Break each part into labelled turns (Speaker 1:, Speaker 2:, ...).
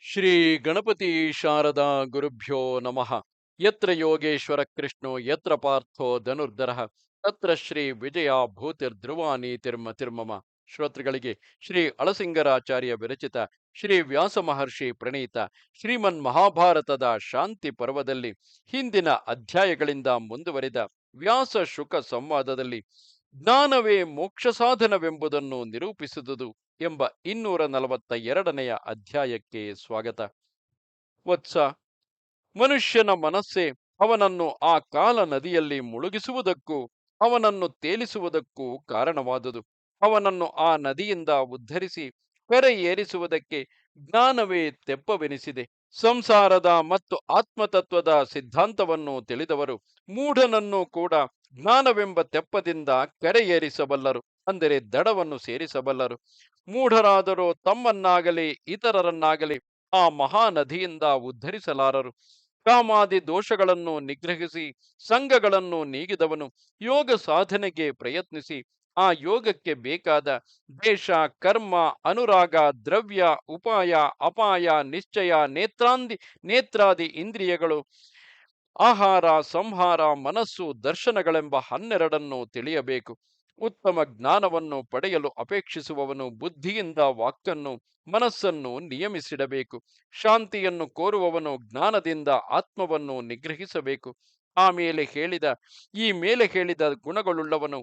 Speaker 1: ಶ್ರೀ ಗಣಪತಿ ಶಾರದಾ ಗುರುಭ್ಯೋ ನಮಃ. ಯತ್ರ ಯೋಗೇಶ್ವರ ಕೃಷ್ಣೋ ಯತ್ರ ಪಾರ್ಥೋ ಧನುರ್ಧರಃ ತತ್ರ ಶ್ರೀ ವಿಜಯ ಭೂತಿರ್ಧ್ರುವ ನೀತಿರ್ಮತಿರ್ಮಮ. ಶ್ರೋತೃಗಳಿಗೆ ಶ್ರೀ ಅಳಸಿಂಗರಾಚಾರ್ಯ ವಿರಚಿತ ಶ್ರೀ ವ್ಯಾಸ ಮಹರ್ಷಿ ಪ್ರಣೀತ ಶ್ರೀಮನ್ ಮಹಾಭಾರತದ ಶಾಂತಿ ಪರ್ವದಲ್ಲಿ ಹಿಂದಿನ ಅಧ್ಯಾಯಗಳಿಂದ ಮುಂದುವರಿದ ವ್ಯಾಸ ಶುಕ ಸಂವಾದದಲ್ಲಿ ಜ್ಞಾನವೇ ಮೋಕ್ಷ ಸಾಧನವೆಂಬುದನ್ನು ನಿರೂಪಿಸಿದುದು ಎಂಬ 242ನೆಯ ಅಧ್ಯಾಯಕ್ಕೆ ಸ್ವಾಗತ. ವತ್ಸ, ಮನುಷ್ಯನ ಮನಸ್ಸೇ ಅವನನ್ನು ಆ ಕಾಲ ನದಿಯಲ್ಲಿ ಮುಳುಗಿಸುವುದಕ್ಕೂ ಅವನನ್ನು ತೇಲಿಸುವುದಕ್ಕೂ ಕಾರಣವಾದುದು. ಅವನನ್ನು ಆ ನದಿಯಿಂದ ಉದ್ಧರಿಸಿ ಕರೆ ಏರಿಸುವುದಕ್ಕೆ ಜ್ಞಾನವೇ ತೆಪ್ಪವೆನಿಸಿದೆ. ಸಂಸಾರದ ಮತ್ತು ಆತ್ಮತತ್ವದ ಸಿದ್ಧಾಂತವನ್ನು ತಿಳಿದವರು ಮೂಢನನ್ನು ಕೂಡ ಜ್ಞಾನವೆಂಬ ತೆಪ್ಪದಿಂದ ಕರೆಯೇರಿಸಬಲ್ಲರು, ಅಂದರೆ ದಡವನ್ನು ಸೇರಿಸಬಲ್ಲರು. ಮೂಢರಾದರೂ ತಮ್ಮನ್ನಾಗಲಿ ಇತರರನ್ನಾಗಲಿ ಆ ಮಹಾನದಿಯಿಂದ ಉದ್ಧರಿಸಲಾರರು. ಕಾಮಾದಿ ದೋಷಗಳನ್ನು ನಿಗ್ರಹಿಸಿ ಸಂಘಗಳನ್ನು ನೀಗಿದವನು ಯೋಗ ಸಾಧನೆಗೆ ಪ್ರಯತ್ನಿಸಿ ಆ ಯೋಗಕ್ಕೆ ಬೇಕಾದ ದೇಶ, ಕರ್ಮ, ಅನುರಾಗ, ದ್ರವ್ಯ, ಉಪಾಯ, ಅಪಾಯ, ನಿಶ್ಚಯ, ನೇತ್ರಾದಿ ಇಂದ್ರಿಯಗಳು, ಆಹಾರ, ಸಂಹಾರ, ಮನಸ್ಸು, ದರ್ಶನಗಳೆಂಬ 12 ತಿಳಿಯಬೇಕು. ಉತ್ತಮ ಜ್ಞಾನವನ್ನು ಪಡೆಯಲು ಅಪೇಕ್ಷಿಸುವವನು ಬುದ್ಧಿಯಿಂದ ವಾಕ್ಕನ್ನು ಮನಸ್ಸನ್ನು ನಿಯಮಿಸಿಡಬೇಕು. ಶಾಂತಿಯನ್ನು ಕೋರುವವನು ಜ್ಞಾನದಿಂದ ಆತ್ಮವನ್ನು ನಿಗ್ರಹಿಸಬೇಕು. ಈ ಮೇಲೆ ಹೇಳಿದ ಗುಣಗಳುಳ್ಳವನು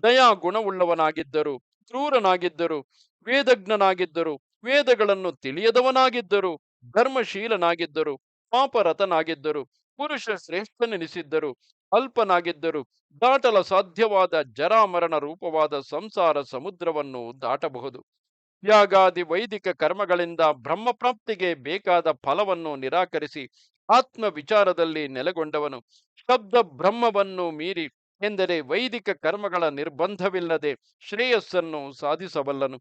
Speaker 1: ದಯಾ ಗುಣವುಳ್ಳವನಾಗಿದ್ದರು, ಕ್ರೂರನಾಗಿದ್ದರು, ವೇದಜ್ಞನಾಗಿದ್ದರು, ವೇದಗಳನ್ನು ತಿಳಿಯದವನಾಗಿದ್ದರು, ಧರ್ಮಶೀಲನಾಗಿದ್ದರು, ಪಾಪರತನಾಗಿದ್ದರು, ಪುರುಷ ಶ್ರೇಷ್ಠನೆನಿಸಿದ್ದರು, ಅಲ್ಪನಾಗಿದ್ದರು, ದಾಟಲು ಸಾಧ್ಯವಾದ ಜರಾಮರಣ ರೂಪವಾದ ಸಂಸಾರ ಸಮುದ್ರವನ್ನು ದಾಟಬಹುದು. ಯಾಗಾದಿ ವೈದಿಕ ಕರ್ಮಗಳಿಂದ ಬ್ರಹ್ಮಪ್ರಾಪ್ತಿಗೆ ಬೇಕಾದ ಫಲವನ್ನು ನಿರಾಕರಿಸಿ ಆತ್ಮ ವಿಚಾರದಲ್ಲಿ ನೆಲೆಗೊಂಡವನು ಶಬ್ದ ಬ್ರಹ್ಮವನ್ನು ಮೀರಿ, ಎಂದರೆ ವೈದಿಕ ಕರ್ಮಗಳ ನಿರ್ಬಂಧವಿಲ್ಲದೆ ಶ್ರೇಯಸ್ಸನ್ನು ಸಾಧಿಸಬಲ್ಲನು.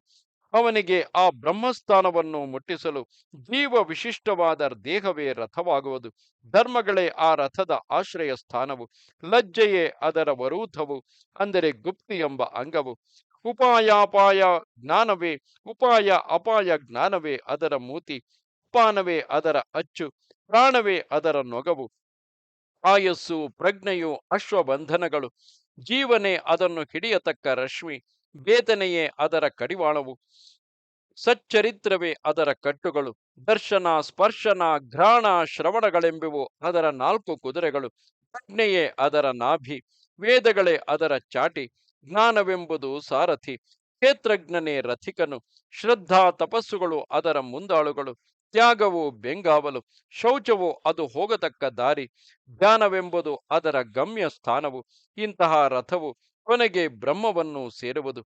Speaker 1: ಅವನಿಗೆ ಆ ಬ್ರಹ್ಮಸ್ಥಾನವನ್ನು ಮುಟ್ಟಿಸಲು ಜೀವ ವಿಶಿಷ್ಟವಾದ ದೇಹವೇ ರಥವಾಗುವುದು. ಧರ್ಮಗಳೇ ಆ ರಥದ ಆಶ್ರಯ ಸ್ಥಾನವು. ಲಜ್ಜೆಯೇ ಅದರ ವರೂಥವು, ಅಂದರೆ ಗುಪ್ತಿ ಎಂಬ ಅಂಗವು. ಉಪಾಯ ಅಪಾಯ ಜ್ಞಾನವೇ ಅದರ ಮೂತಿ. ಅಪಾನವೇ ಅದರ ಅಚ್ಚು. ಪ್ರಾಣವೇ ಅದರ ನೊಗವು. ಆಯಸ್ಸು, ಪ್ರಜ್ಞೆಯು ಅಶ್ವಬಂಧನಗಳು. ಜೀವನೇ ಅದನ್ನು ಹಿಡಿಯತಕ್ಕ ರಶ್ಮಿ. ವೇದನೆಯೇ ಅದರ ಕಡಿವಾಳವು. ಸಚ್ಚರಿತ್ರವೇ ಅದರ ಕಟ್ಟುಗಳು. ದರ್ಶನ, ಸ್ಪರ್ಶನ, ಘ್ರಾಣ, ಶ್ರವಣಗಳೆಂಬುವು ಅದರ 4 ಕುದುರೆಗಳು. ಪ್ರಜ್ಞೆಯೇ ಅದರ ನಾಭಿ. ವೇದಗಳೇ ಅದರ ಚಾಟಿ. ಜ್ಞಾನವೆಂಬುದು ಸಾರಥಿ. ಕ್ಷೇತ್ರಜ್ಞನೇ ರಥಿಕನು. ಶ್ರದ್ಧಾ ತಪಸ್ಸುಗಳು ಅದರ ಮುಂದಾಳುಗಳು. ತ್ಯಾಗವು ಬೆಂಗಾವಲು. ಶೌಚವು ಅದು ಹೋಗತಕ್ಕ ದಾರಿ. ಧ್ಯಾನವೆಂಬುದು ಅದರ ಗಮ್ಯ ಸ್ಥಾನವು. ಇಂತಹ ರಥವು ಕೊನೆಗೆ ಬ್ರಹ್ಮವನ್ನು ಸೇರುವುದು.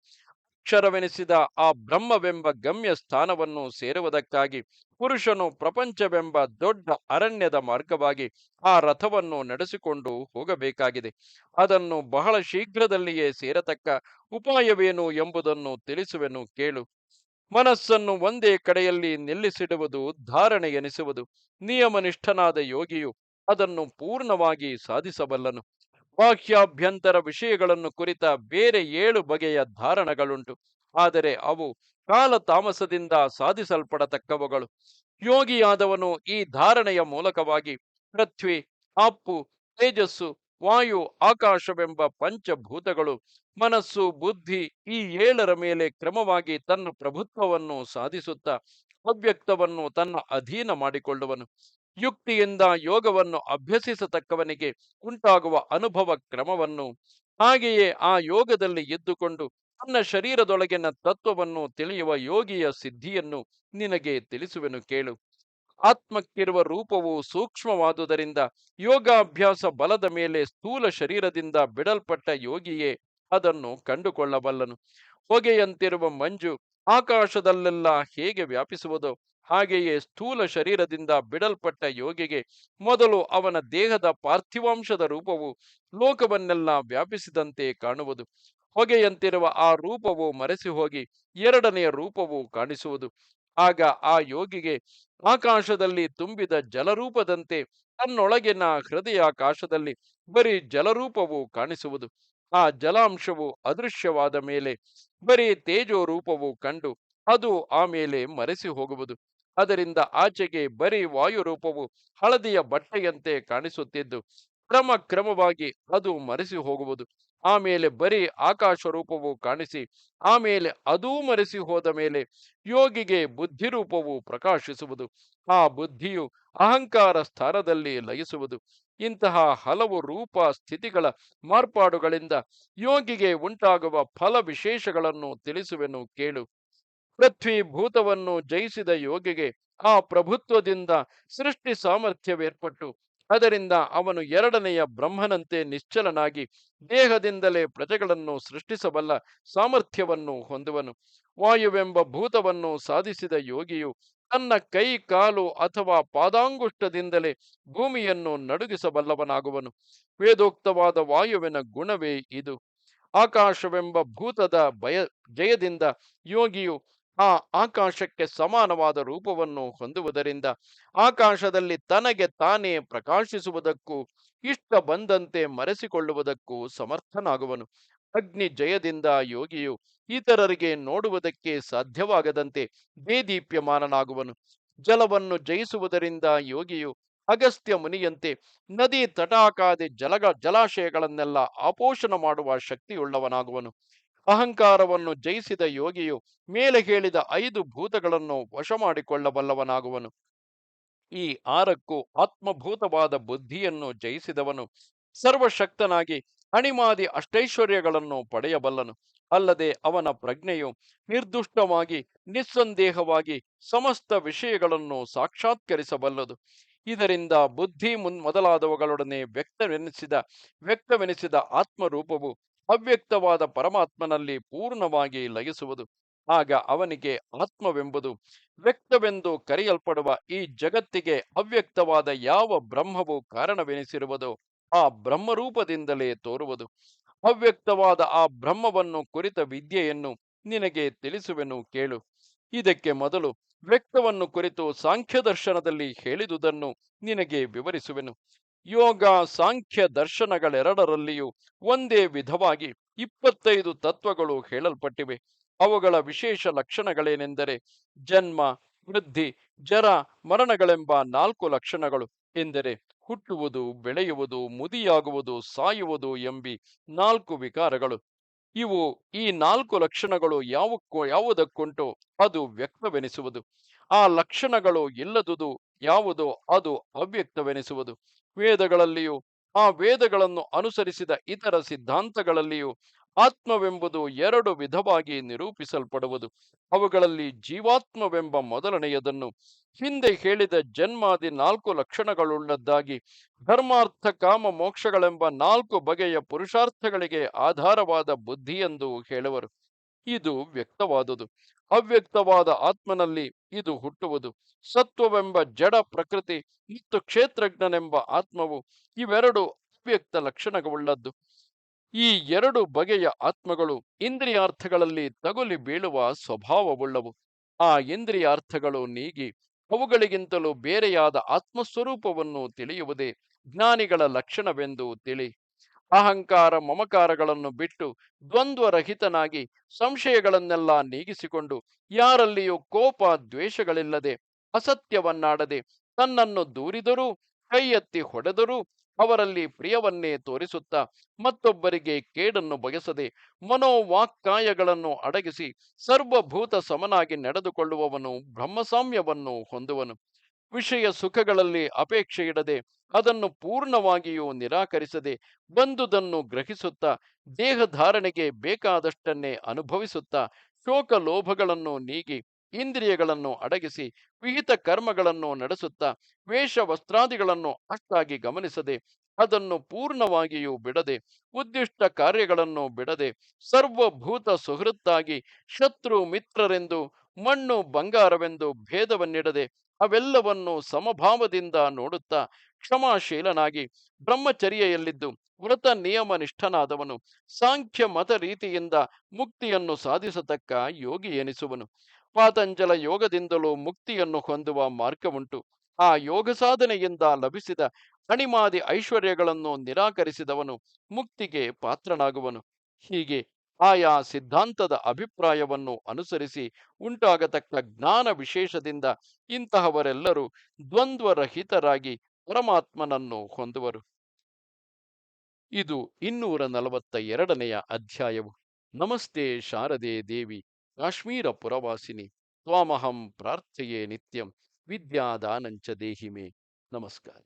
Speaker 1: ಅಕ್ಷರವೆನಿಸಿದ ಆ ಬ್ರಹ್ಮವೆಂಬ ಗಮ್ಯ ಸ್ಥಾನವನ್ನು ಸೇರುವುದಕ್ಕಾಗಿ ಪುರುಷನು ಪ್ರಪಂಚವೆಂಬ ದೊಡ್ಡ ಅರಣ್ಯದ ಮಾರ್ಗವಾಗಿ ಆ ರಥವನ್ನು ನಡೆಸಿಕೊಂಡು ಹೋಗಬೇಕಾಗಿದೆ. ಅದನ್ನು ಬಹಳ ಶೀಘ್ರದಲ್ಲಿಯೇ ಸೇರತಕ್ಕ ಉಪಾಯವೇನು ಎಂಬುದನ್ನು ತಿಳಿಸುವೆನು ಕೇಳು. ಮನಸ್ಸನ್ನು ಒಂದೇ ಕಡೆಯಲ್ಲಿ ನಿಲ್ಲಿಸಿಡುವುದು ಧಾರಣೆ ಎನಿಸುವುದು. ನಿಯಮನಿಷ್ಠನಾದ ಯೋಗಿಯು ಅದನ್ನು ಪೂರ್ಣವಾಗಿ ಸಾಧಿಸಬಲ್ಲನು. ಬಾಹ್ಯಾಭ್ಯಂತರ ವಿಷಯಗಳನ್ನು ಕುರಿತ ಬೇರೆ 7 ಬಗೆಯ ಧಾರಣೆಗಳುಂಟು, ಆದರೆ ಅವು ಕಾಲ ತಾಮಸದಿಂದ ಸಾಧಿಸಲ್ಪಡತಕ್ಕವುಗಳು. ಯೋಗಿಯಾದವನು ಈ ಧಾರಣೆಯ ಮೂಲಕವಾಗಿ ಪೃಥ್ವಿ, ಅಪ್ಪು, ತೇಜಸ್ಸು, ವಾಯು, ಆಕಾಶವೆಂಬ ಪಂಚಭೂತಗಳು, ಮನಸ್ಸು, ಬುದ್ಧಿ, ಈ 7ರ ಮೇಲೆ ಕ್ರಮವಾಗಿ ತನ್ನ ಪ್ರಭುತ್ವವನ್ನು ಸಾಧಿಸುತ್ತಾ ಅವ್ಯಕ್ತವನ್ನು ತನ್ನ ಅಧೀನ ಮಾಡಿಕೊಳ್ಳುವನು. ಯುಕ್ತಿಯಿಂದ ಯೋಗವನ್ನು ಅಭ್ಯಸಿಸತಕ್ಕವನಿಗೆ ಉಂಟಾಗುವ ಅನುಭವ ಕ್ರಮವನ್ನು, ಹಾಗೆಯೇ ಆ ಯೋಗದಲ್ಲಿ ಇದ್ದುಕೊಂಡು ತನ್ನ ಶರೀರದೊಳಗಿನ ತತ್ವವನ್ನು ತಿಳಿಯುವ ಯೋಗಿಯ ಸಿದ್ಧಿಯನ್ನು ನಿನಗೆ ತಿಳಿಸುವೆನು ಕೇಳು. ಆತ್ಮಕ್ಕಿರುವ ರೂಪವು ಸೂಕ್ಷ್ಮವಾದುದರಿಂದ ಯೋಗಾಭ್ಯಾಸ ಬಲದ ಮೇಲೆ ಸ್ಥೂಲ ಶರೀರದಿಂದ ಬಿಡಲ್ಪಟ್ಟ ಯೋಗಿಯೇ ಅದನ್ನು ಕಂಡುಕೊಳ್ಳಬಲ್ಲನು. ಹೊಗೆಯಂತಿರುವ ಮಂಜು ಆಕಾಶದಲ್ಲೆಲ್ಲ ಹೇಗೆ ವ್ಯಾಪಿಸುವುದೋ ಹಾಗೆಯೇ ಸ್ಥೂಲ ಶರೀರದಿಂದ ಬಿಡಲ್ಪಟ್ಟ ಯೋಗಿಗೆ ಮೊದಲು ಅವನ ದೇಹದ ಪಾರ್ಥಿವಾಂಶದ ರೂಪವು ಲೋಕವನ್ನೆಲ್ಲ ವ್ಯಾಪಿಸಿದಂತೆ ಕಾಣುವುದು. ಹೊಗೆಯಂತಿರುವ ಆ ರೂಪವು ಮರೆಸಿ ಹೋಗಿ 2ನೆಯ ರೂಪವು ಕಾಣಿಸುವುದು. ಆಗ ಆ ಯೋಗಿಗೆ ಆಕಾಶದಲ್ಲಿ ತುಂಬಿದ ಜಲರೂಪದಂತೆ ತನ್ನೊಳಗಿನ ಹೃದಯಾಕಾಶದಲ್ಲಿ ಬರೀ ಜಲರೂಪವು ಕಾಣಿಸುವುದು. ಆ ಜಲಾಂಶವು ಅದೃಶ್ಯವಾದ ಮೇಲೆ ಬರೀ ತೇಜೋ ರೂಪವು ಕಂಡು ಅದು ಆಮೇಲೆ ಮರೆಸಿ ಹೋಗುವುದು. ಅದರಿಂದ ಆಚೆಗೆ ಬರೀ ವಾಯುರೂಪವು ಹಳದಿಯ ಬಟ್ಟೆಯಂತೆ ಕಾಣಿಸುತ್ತಿದ್ದು ಕ್ರಮವಾಗಿ ಅದು ಮರೆಸಿ ಹೋಗುವುದು. ಆಮೇಲೆ ಬರೀ ಆಕಾಶ ರೂಪವು ಕಾಣಿಸಿ ಆಮೇಲೆ ಅದೂ ಮರೆಸಿ ಹೋದ ಮೇಲೆ ಯೋಗಿಗೆ ಬುದ್ಧಿ ರೂಪವು ಪ್ರಕಾಶಿಸುವುದು. ಆ ಬುದ್ಧಿಯು ಅಹಂಕಾರ ಸ್ಥಾನದಲ್ಲಿ ಲಯಿಸುವುದು. ಇಂತಹ ಹಲವು ರೂಪ ಸ್ಥಿತಿಗಳ ಮಾರ್ಪಾಡುಗಳಿಂದ ಯೋಗಿಗೆ ಉಂಟಾಗುವ ಫಲ ವಿಶೇಷಗಳನ್ನು ತಿಳಿಸುವೆನು ಕೇಳು. ಪೃಥ್ವಿ ಭೂತವನ್ನು ಜಯಿಸಿದ ಯೋಗಿಗೆ ಆ ಪ್ರಭುತ್ವದಿಂದ ಸೃಷ್ಟಿ ಸಾಮರ್ಥ್ಯವೇರ್ಪಟ್ಟು ಅದರಿಂದ ಅವನು ಎರಡನೆಯ ಬ್ರಹ್ಮನಂತೆ ನಿಶ್ಚಲನಾಗಿ ದೇಹದಿಂದಲೇ ಪ್ರಜೆಗಳನ್ನು ಸೃಷ್ಟಿಸಬಲ್ಲ ಸಾಮರ್ಥ್ಯವನ್ನು ಹೊಂದುವನು. ವಾಯುವೆಂಬ ಭೂತವನ್ನು ಸಾಧಿಸಿದ ಯೋಗಿಯು ತನ್ನ ಕೈ ಕಾಲು ಅಥವಾ ಪಾದಾಂಗುಷ್ಟದಿಂದಲೇ ಭೂಮಿಯನ್ನು ನಡುಗಿಸಬಲ್ಲವನಾಗುವನು. ವೇದೋಕ್ತವಾದ ವಾಯುವಿನ ಗುಣವೇ ಇದು. ಆಕಾಶವೆಂಬ ಭೂತದ ಜಯದಿಂದ ಯೋಗಿಯು ಆ ಆಕಾಶಕ್ಕೆ ಸಮಾನವಾದ ರೂಪವನ್ನು ಹೊಂದುವುದರಿಂದ ಆಕಾಶದಲ್ಲಿ ತನಗೆ ತಾನೇ ಪ್ರಕಾಶಿಸುವುದಕ್ಕೂ ಇಷ್ಟ ಬಂದಂತೆ ಮರೆಸಿಕೊಳ್ಳುವುದಕ್ಕೂ ಸಮರ್ಥನಾಗುವನು. ಅಗ್ನಿ ಜಯದಿಂದ ಯೋಗಿಯು ಇತರರಿಗೆ ನೋಡುವುದಕ್ಕೆ ಸಾಧ್ಯವಾಗದಂತೆ ದೇದೀಪ್ಯಮಾನನಾಗುವನು. ಜಲವನ್ನು ಜಯಿಸುವುದರಿಂದ ಯೋಗಿಯು ಅಗಸ್ತ್ಯ ಮುನಿಯಂತೆ ನದಿ ತಟಾಕಾದಿ ಜಲಾಶಯಗಳನ್ನೆಲ್ಲ ಆಪೋಷಣ ಮಾಡುವ ಶಕ್ತಿಯುಳ್ಳವನಾಗುವನು. ಅಹಂಕಾರವನ್ನು ಜಯಿಸಿದ ಯೋಗಿಯು ಮೇಲೆ ಹೇಳಿದ 5 ಭೂತಗಳನ್ನು ವಶ ಮಾಡಿಕೊಳ್ಳಬಲ್ಲವನಾಗುವನು. ಈ 6ಕ್ಕೂ ಆತ್ಮಭೂತವಾದ ಬುದ್ಧಿಯನ್ನು ಜಯಿಸಿದವನು ಸರ್ವಶಕ್ತನಾಗಿ ಅಣಿಮಾದಿ ಅಷ್ಟೈಶ್ವರ್ಯಗಳನ್ನು ಪಡೆಯಬಲ್ಲನು. ಅಲ್ಲದೆ ಅವನ ಪ್ರಜ್ಞೆಯು ನಿರ್ದುಷ್ಟವಾಗಿ ನಿಸ್ಸಂದೇಹವಾಗಿ ಸಮಸ್ತ ವಿಷಯಗಳನ್ನು ಸಾಕ್ಷಾತ್ಕರಿಸಬಲ್ಲದು. ಇದರಿಂದ ಬುದ್ಧಿ ಮೊದಲಾದವುಗಳೊಡನೆ ವ್ಯಕ್ತವೆನಿಸಿದ ಆತ್ಮರೂಪವು ಅವ್ಯಕ್ತವಾದ ಪರಮಾತ್ಮನಲ್ಲಿ ಪೂರ್ಣವಾಗಿ ಲಯಿಸುವುದು. ಆಗ ಅವನಿಗೆ ಆತ್ಮವೆಂಬುದು ವ್ಯಕ್ತವೆಂದು ಕರೆಯಲ್ಪಡುವ ಈ ಜಗತ್ತಿಗೆ ಅವ್ಯಕ್ತವಾದ ಯಾವ ಬ್ರಹ್ಮವು ಕಾರಣವೆನಿಸಿರುವುದೋ ಆ ಬ್ರಹ್ಮರೂಪದಿಂದಲೇ ತೋರುವುದು. ಅವ್ಯಕ್ತವಾದ ಆ ಬ್ರಹ್ಮವನ್ನು ಕುರಿತ ವಿದ್ಯೆಯನ್ನು ನಿನಗೆ ತಿಳಿಸುವೆನು ಕೇಳು. ಇದಕ್ಕೆ ಮೊದಲು ವ್ಯಕ್ತವನ್ನು ಕುರಿತು ಸಾಂಖ್ಯ ದರ್ಶನದಲ್ಲಿ ಹೇಳಿದುದನ್ನು ನಿನಗೆ ವಿವರಿಸುವೆನು. ಯೋಗ ಸಾಂಖ್ಯ ದರ್ಶನಗಳೆರಡರಲ್ಲಿಯೂ ಒಂದೇ ವಿಧವಾಗಿ 25 ತತ್ವಗಳು ಹೇಳಲ್ಪಟ್ಟಿವೆ. ಅವುಗಳ ವಿಶೇಷ ಲಕ್ಷಣಗಳೇನೆಂದರೆ ಜನ್ಮ, ವೃದ್ಧಿ, ಜರ, ಮರಣಗಳೆಂಬ 4 ಲಕ್ಷಣಗಳು ಎಂದರೆ ಹುಟ್ಟುವುದು, ಬೆಳೆಯುವುದು, ಮುದಿಯಾಗುವುದು, ಸಾಯುವುದು ಎಂಬಿ 4 ವಿಕಾರಗಳು. ಈ 4 ಲಕ್ಷಣಗಳು ಯಾವುದಕ್ಕುಂಟೋ ಅದು ವ್ಯಕ್ತವೆನಿಸುವುದು. ಆ ಲಕ್ಷಣಗಳು ಇಲ್ಲದುದು ಯಾವುದೋ ಅದು ಅವ್ಯಕ್ತವೆನಿಸುವುದು. ವೇದಗಳಲ್ಲಿಯೂ ಆ ವೇದಗಳನ್ನು ಅನುಸರಿಸಿದ ಇತರ ಸಿದ್ಧಾಂತಗಳಲ್ಲಿಯೂ ಆತ್ಮವೆಂಬುದು 2 ವಿಧವಾಗಿ ನಿರೂಪಿಸಲ್ಪಡುವುದು. ಅವುಗಳಲ್ಲಿ ಜೀವಾತ್ಮವೆಂಬ ಮೊದಲನೆಯದನ್ನು ಹಿಂದೆ ಹೇಳಿದ ಜನ್ಮಾದಿ 4 ಲಕ್ಷಣಗಳುಳ್ಳದ್ದಾಗಿ ಧರ್ಮಾರ್ಥ ಕಾಮ ಮೋಕ್ಷಗಳೆಂಬ 4 ಬಗೆಯ ಪುರುಷಾರ್ಥಗಳಿಗೆ ಆಧಾರವಾದ ಬುದ್ಧಿ ಎಂದು ಹೇಳುವರು. ಇದು ವ್ಯಕ್ತವಾದುದು. ಅವ್ಯಕ್ತವಾದ ಆತ್ಮನಲ್ಲಿ ಇದು ಹುಟ್ಟುವುದು. ಸತ್ವವೆಂಬ ಜಡ ಪ್ರಕೃತಿ ಮತ್ತು ಕ್ಷೇತ್ರಜ್ಞನೆಂಬ ಆತ್ಮವು ಇವೆರಡು ಅವ್ಯಕ್ತ ಲಕ್ಷಣಗಳುಳ್ಳದ್ದು. ಈ 2 ಬಗೆಯ ಆತ್ಮಗಳು ಇಂದ್ರಿಯಾರ್ಥಗಳಲ್ಲಿ ತಗುಲಿ ಬೀಳುವ ಸ್ವಭಾವವುಳ್ಳವು. ಆ ಇಂದ್ರಿಯಾರ್ಥಗಳು ನೀಗಿ ಅವುಗಳಿಗಿಂತಲೂ ಬೇರೆಯಾದ ಆತ್ಮಸ್ವರೂಪವನ್ನು ತಿಳಿಯುವುದೇ ಜ್ಞಾನಿಗಳ ಲಕ್ಷಣವೆಂದು ತಿಳಿ. ಅಹಂಕಾರ ಮಮಕಾರಗಳನ್ನು ಬಿಟ್ಟು ದ್ವಂದ್ವರಹಿತನಾಗಿ ಸಂಶಯಗಳನ್ನೆಲ್ಲ ನೀಗಿಸಿಕೊಂಡು ಯಾರಲ್ಲಿಯೂ ಕೋಪ ದ್ವೇಷಗಳಿಲ್ಲದೆ ಅಸತ್ಯವನ್ನಾಡದೆ ತನ್ನನ್ನು ದೂರಿದರೂ ಕೈ ಎತ್ತಿ ಹೊಡೆದರೂ ಅವರಲ್ಲಿ ಪ್ರಿಯವನ್ನೇ ತೋರಿಸುತ್ತಾ ಮತ್ತೊಬ್ಬರಿಗೆ ಕೇಡನ್ನು ಬಯಸದೆ ಮನೋವಾಕ್ಕಾಯಗಳನ್ನು ಅಡಗಿಸಿ ಸರ್ವಭೂತ ಸಮನಾಗಿ ನಡೆದುಕೊಳ್ಳುವವನು ಬ್ರಹ್ಮಸಾಮ್ಯವನ್ನು ಹೊಂದುವನು. ವಿಷಯ ಸುಖಗಳಲ್ಲಿ ಅಪೇಕ್ಷೆ ಇಡದೆ ಅದನ್ನು ಪೂರ್ಣವಾಗಿಯೂ ನಿರಾಕರಿಸದೆ ಬಂದುದನ್ನು ಗ್ರಹಿಸುತ್ತಾ ದೇಹಧಾರಣೆಗೆ ಬೇಕಾದಷ್ಟನ್ನೇ ಅನುಭವಿಸುತ್ತಾ ಶೋಕ ಲೋಭಗಳನ್ನು ನೀಗಿ ಇಂದ್ರಿಯಗಳನ್ನು ಅಡಗಿಸಿ ವಿಹಿತ ಕರ್ಮಗಳನ್ನು ನಡೆಸುತ್ತಾ ವೇಷ ವಸ್ತ್ರಾದಿಗಳನ್ನು ಅಷ್ಟಾಗಿ ಗಮನಿಸದೆ ಅದನ್ನು ಪೂರ್ಣವಾಗಿಯೂ ಬಿಡದೆ ಉದ್ದಿಷ್ಟ ಕಾರ್ಯಗಳನ್ನು ಬಿಡದೆ ಸರ್ವಭೂತ ಸುಹೃತ್ತಾಗಿ ಶತ್ರು ಮಿತ್ರರೆಂದು ಮಣ್ಣು ಬಂಗಾರವೆಂದು ಭೇದವನ್ನಿಡದೆ ಅವೆಲ್ಲವನ್ನು ಸಮಭಾವದಿಂದ ನೋಡುತ್ತಾ ಕ್ಷಮಾಶೀಲನಾಗಿ ಬ್ರಹ್ಮಚರ್ಯೆಯಲ್ಲಿದ್ದು ವ್ರತ ನಿಯಮ ನಿಷ್ಠನಾದವನು ಸಾಂಖ್ಯ ಮತ ರೀತಿಯಿಂದ ಮುಕ್ತಿಯನ್ನು ಸಾಧಿಸತಕ್ಕ ಯೋಗಿ ಎನಿಸುವನು. ಪಾತಂಜಲ ಯೋಗದಿಂದಲೂ ಮುಕ್ತಿಯನ್ನು ಹೊಂದುವ ಮಾರ್ಗವುಂಟು. ಆ ಯೋಗ ಸಾಧನೆಯಿಂದ ಲಭಿಸಿದ ಅಣಿಮಾದಿ ಐಶ್ವರ್ಯಗಳನ್ನು ನಿರಾಕರಿಸಿದವನು ಮುಕ್ತಿಗೆ ಪಾತ್ರನಾಗುವನು. ಹೀಗೆ ಆಯಾ ಸಿದ್ಧಾಂತದ ಅಭಿಪ್ರಾಯವನ್ನು ಅನುಸರಿಸಿ ಉಂಟಾಗತಕ್ಕ ಜ್ಞಾನ ವಿಶೇಷದಿಂದ ಇಂತಹವರೆಲ್ಲರೂ ದ್ವಂದ್ವರಹಿತರಾಗಿ ಪರಮಾತ್ಮನನ್ನು ಹೊಂದುವರು. ಇದು 242ನೆಯ ಅಧ್ಯಾಯವು. ನಮಸ್ತೆ ಶಾರದೆ ದೇವಿ, ಕಾಶ್ಮೀರ ಪುರವಾಸಿನಿ. ತ್ವಾಮಹಂ ಪ್ರಾರ್ಥಯೇ ನಿತ್ಯಂ, ವಿದ್ಯಾದಾನಂಚ ದೇಹಿಮೆ. ನಮಸ್ಕಾರ.